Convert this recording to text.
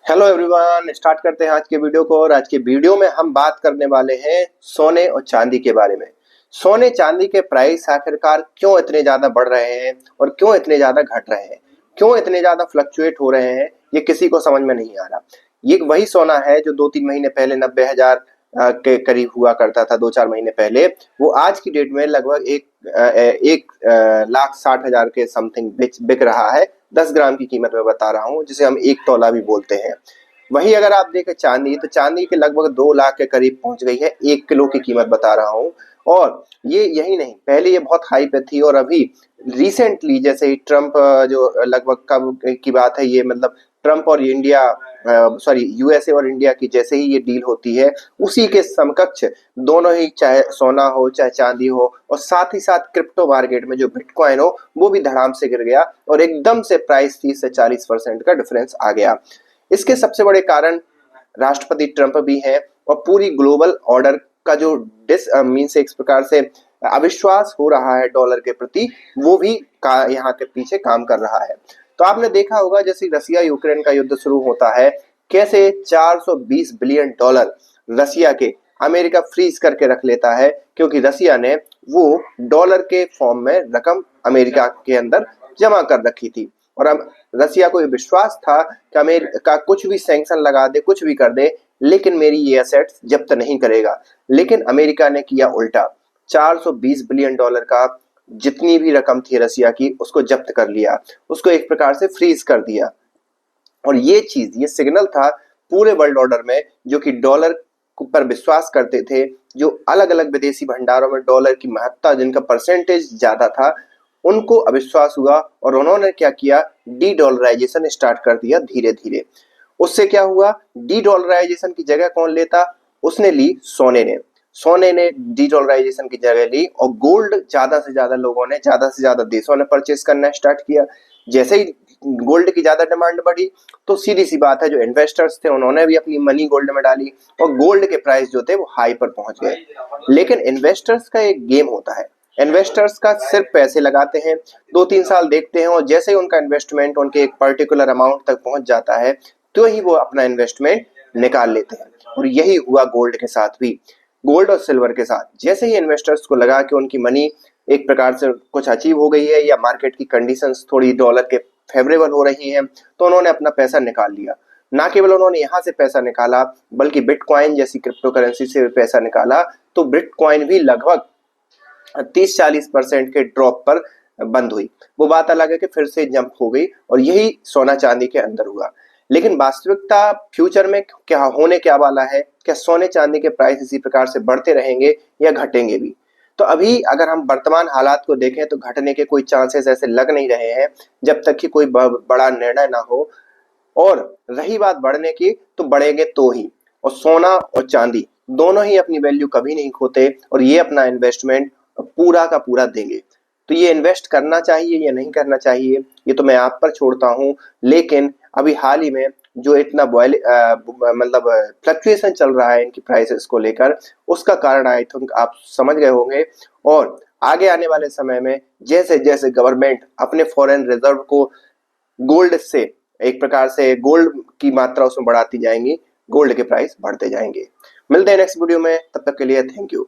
Hello everyone, start करते हैं आज के वीडियो को। और आज के वीडियो में हम बात करने वाले हैं सोने और चांदी के बारे में। सोने चांदी के प्राइस आखिरकार क्यों इतने ज्यादा बढ़ रहे हैं और क्यों इतने ज्यादा घट रहे हैं, क्यों इतने ज्यादा फ्लक्चुएट हो रहे हैं, ये किसी को समझ में नहीं आ रहा। ये वही सोना है जो 2-3 महीने पहले 90,000 के करीब हुआ करता था। 2-4 महीने पहले वो आज की डेट में लगभग 1,60,000 के समथिंग बिक रहा है। 10 ग्राम की कीमत में बता रहा हूँ, जिसे हम 1 तोला भी बोलते हैं। वही अगर आप देखें चांदी, तो चांदी के लगभग 2 लाख के करीब पहुंच गई है। 1 किलो की कीमत बता रहा हूँ। और ये यही नहीं, पहले ये बहुत हाई पे थी और अभी रिसेंटली जैसे ही ट्रम्प जो लगभग कब की बात है ये, मतलब ट्रम्प और इंडिया सॉरी यूएसए और इंडिया की जैसे ही ये डील होती है, उसी के समकक्ष दोनों ही, चाहे सोना हो चाहे चांदी हो, और साथ ही साथ क्रिप्टो मार्केट में जो बिटकॉइन हो वो भी धड़ाम से गिर गया और एकदम से प्राइस 30 से 40% का डिफरेंस आ गया। इसके सबसे बड़े कारण राष्ट्रपति ट्रंप भी हैं और पूरी ग्लोबल ऑर्डर का जो मीन्स एक प्रकार से अविश्वास हो रहा है डॉलर के प्रति, वो भी यहाँ के पीछे काम कर रहा है। तो आपने देखा होगा जैसे रसिया यूक्रेन का युद्ध शुरू होता है, कैसे 420 बिलियन डॉलर रसिया के अमेरिका फ्रीज करके रख लेता है, क्योंकि रसिया ने वो डॉलर के फॉर्म में रकम अमेरिका के अंदर जमा कर रखी थी। और अब रसिया को ये विश्वास था कि अमेरिका कुछ भी सैंक्शन लगा दे, कुछ भी कर दे, लेकिन मेरी ये एसेट्स जब्त नहीं करेगा। लेकिन अमेरिका ने किया उल्टा, 420 बिलियन डॉलर का जितनी भी रकम थी रसिया की, उसको जब्त कर लिया, उसको एक प्रकार से फ्रीज कर दिया। और ये चीज, ये सिग्नल था पूरे वर्ल्ड ऑर्डर में, जो कि डॉलर पर विश्वास करते थे, जो अलग अलग विदेशी भंडारों में डॉलर की महत्ता, जिनका परसेंटेज ज्यादा था, उनको अविश्वास हुआ और उन्होंने क्या किया, डी डॉलराइजेशन स्टार्ट कर दिया धीरे धीरे। उससे क्या हुआ, डी डॉलराइजेशन की जगह कौन लेता, उसने ली सोने ने डी डॉलराइजेशन की जगह ली। और गोल्ड ज्यादा से ज्यादा लोगों ने, ज्यादा से ज्यादा देशों ने परचेस करना स्टार्ट किया। जैसे ही गोल्ड की ज्यादा डिमांड बढ़ी, तो सीधी सी बात है जो इन्वेस्टर्स थे उन्होंने भी अपनी मनी गोल्ड में डाली और गोल्ड के प्राइस जो थे वो हाई पर पहुंच गए। लेकिन इन्वेस्टर्स का एक गेम होता है, इन्वेस्टर्स का सिर्फ पैसे लगाते हैं, 2-3 साल देखते हैं, और जैसे ही उनका इन्वेस्टमेंट उनके एक पर्टिकुलर अमाउंट तक पहुंच जाता है, तो ही वो अपना इन्वेस्टमेंट निकाल लेते हैं। और यही हुआ गोल्ड के साथ भी, गोल्ड और सिल्वर के साथ। जैसे ही इन्वेस्टर्स को लगा कि उनकी मनी एक प्रकार से कुछ अचीव हो गई है या मार्केट की कंडीशंस थोड़ी डॉलर के फेवरेबल हो रही हैं, तो उन्होंने अपना पैसा निकाल लिया। ना केवल उन्होंने यहाँ से पैसा निकाला, बल्कि बिटकॉइन जैसी क्रिप्टो करेंसी से पैसा निकाला। तो बिटकॉइन भी लगभग 30-40% के ड्रॉप पर बंद हुई। वो बात अलग है कि फिर से जंप हो गई, और यही सोना चांदी के अंदर हुआ। लेकिन वास्तविकता फ्यूचर में क्या होने क्या वाला है, क्या सोने चांदी के प्राइस इसी प्रकार से बढ़ते रहेंगे या घटेंगे भी? तो अभी अगर हम वर्तमान हालात को देखें, तो घटने के कोई चांसेस ऐसे लग नहीं रहे हैं, जब तक कि कोई बड़ा निर्णय ना हो। और रही बात बढ़ने की, तो बढ़ेंगे तो ही। और सोना और चांदी दोनों ही अपनी वैल्यू कभी नहीं खोते, और ये अपना इन्वेस्टमेंट पूरा का पूरा देंगे। तो ये इन्वेस्ट करना चाहिए या नहीं करना चाहिए, ये तो मैं आप पर छोड़ता हूँ। लेकिन अभी हाल ही में जो इतना मतलब फ्लक्चुएशन चल रहा है इनकी प्राइसेस को लेकर, उसका कारण आई थिंक आप समझ गए होंगे। और आगे आने वाले समय में जैसे जैसे गवर्नमेंट अपने फॉरेन रिजर्व को गोल्ड से, एक प्रकार से गोल्ड की मात्रा उसमें बढ़ाती जाएंगी, गोल्ड के प्राइस बढ़ते जाएंगे। मिलते हैं नेक्स्ट वीडियो में, तब तक के लिए थैंक यू।